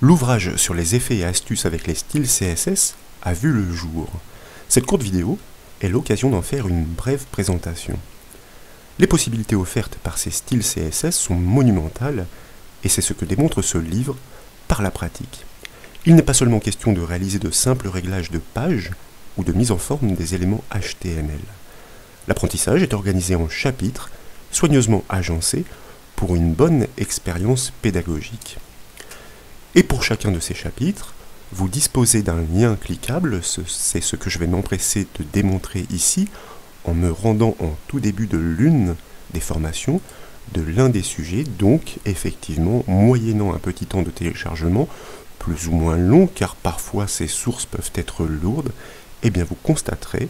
L'ouvrage sur les effets et astuces avec les styles CSS a vu le jour. Cette courte vidéo est l'occasion d'en faire une brève présentation. Les possibilités offertes par ces styles CSS sont monumentales et c'est ce que démontre ce livre par la pratique. Il n'est pas seulement question de réaliser de simples réglages de pages ou de mise en forme des éléments HTML. L'apprentissage est organisé en chapitres, soigneusement agencés pour une bonne expérience pédagogique. Et pour chacun de ces chapitres, vous disposez d'un lien cliquable, c'est ce que je vais m'empresser de démontrer ici, en me rendant en tout début de l'une des formations, de l'un des sujets, donc effectivement, moyennant un petit temps de téléchargement, plus ou moins long, car parfois ces sources peuvent être lourdes, eh bien vous constaterez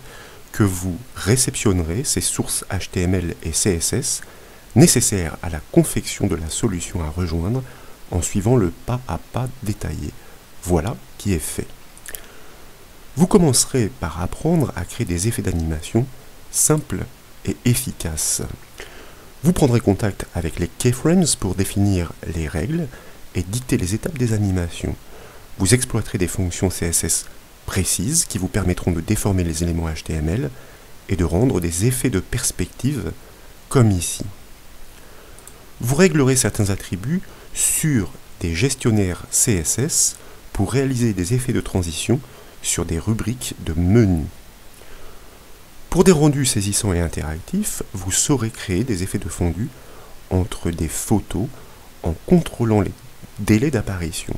que vous réceptionnerez ces sources HTML et CSS nécessaires à la confection de la solution à rejoindre en suivant le pas à pas détaillé. Voilà qui est fait. Vous commencerez par apprendre à créer des effets d'animation simples et efficaces. Vous prendrez contact avec les keyframes pour définir les règles et dicter les étapes des animations. Vous exploiterez des fonctions CSS précises qui vous permettront de déformer les éléments HTML et de rendre des effets de perspective comme ici. Vous réglerez certains attributs sur des gestionnaires CSS pour réaliser des effets de transition sur des rubriques de menus. Pour des rendus saisissants et interactifs, vous saurez créer des effets de fondu entre des photos en contrôlant les délais d'apparition.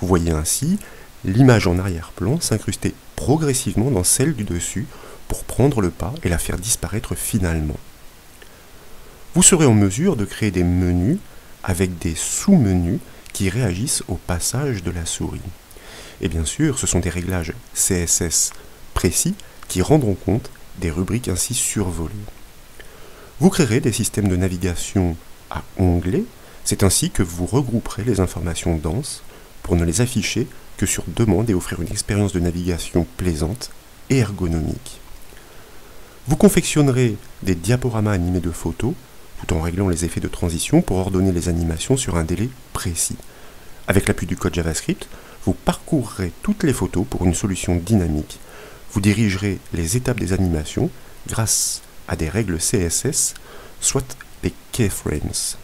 Vous voyez ainsi l'image en arrière-plan s'incruster progressivement dans celle du dessus pour prendre le pas et la faire disparaître finalement. Vous serez en mesure de créer des menus avec des sous-menus qui réagissent au passage de la souris. Et bien sûr, ce sont des réglages CSS précis qui rendront compte des rubriques ainsi survolées. Vous créerez des systèmes de navigation à onglets, c'est ainsi que vous regrouperez les informations denses pour ne les afficher que sur demande et offrir une expérience de navigation plaisante et ergonomique. Vous confectionnerez des diaporamas animés de photos tout en réglant les effets de transition pour ordonner les animations sur un délai précis. Avec l'appui du code JavaScript, vous parcourrez toutes les photos pour une solution dynamique. Vous dirigerez les étapes des animations grâce à des règles CSS, soit les keyframes.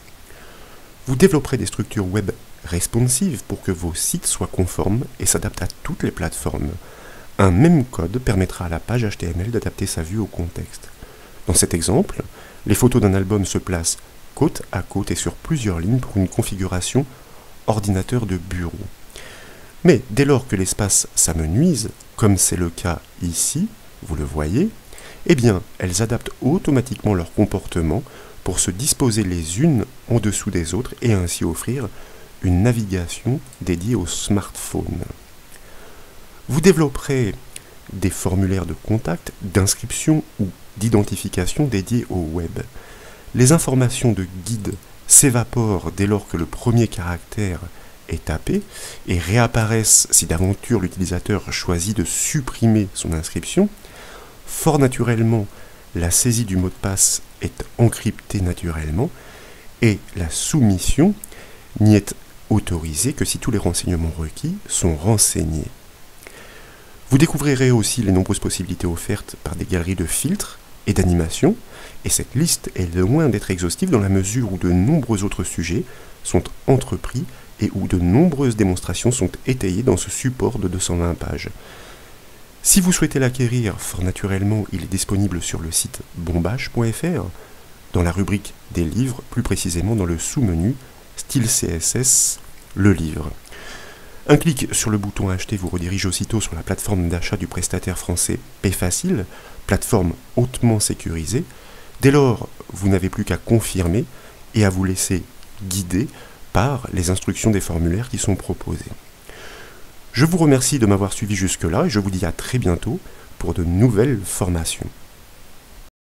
Vous développerez des structures web responsives pour que vos sites soient conformes et s'adaptent à toutes les plateformes. Un même code permettra à la page HTML d'adapter sa vue au contexte. Dans cet exemple, les photos d'un album se placent côte à côte et sur plusieurs lignes pour une configuration ordinateur de bureau. Mais dès lors que l'espace s'amenuise, comme c'est le cas ici, vous le voyez, eh bien, elles adaptent automatiquement leur comportement pour se disposer les unes en dessous des autres et ainsi offrir une navigation dédiée au smartphone. Vous développerez des formulaires de contact, d'inscription ou d'identification dédiés au web. Les informations de guide s'évaporent dès lors que le premier caractère est tapé et réapparaissent si d'aventure l'utilisateur choisit de supprimer son inscription. Fort naturellement, la saisie du mot de passe est encryptée naturellement et la soumission n'y est autorisée que si tous les renseignements requis sont renseignés. Vous découvrirez aussi les nombreuses possibilités offertes par des galeries de filtres et d'animations, et cette liste est loin d'être exhaustive dans la mesure où de nombreux autres sujets sont entrepris et où de nombreuses démonstrations sont étayées dans ce support de 220 pages. Si vous souhaitez l'acquérir, fort naturellement, il est disponible sur le site bombache.fr, dans la rubrique des livres, plus précisément dans le sous-menu Style CSS, le livre. Un clic sur le bouton Acheter vous redirige aussitôt sur la plateforme d'achat du prestataire français Payfacile, plateforme hautement sécurisée. Dès lors, vous n'avez plus qu'à confirmer et à vous laisser guider par les instructions des formulaires qui sont proposés. Je vous remercie de m'avoir suivi jusque-là et je vous dis à très bientôt pour de nouvelles formations.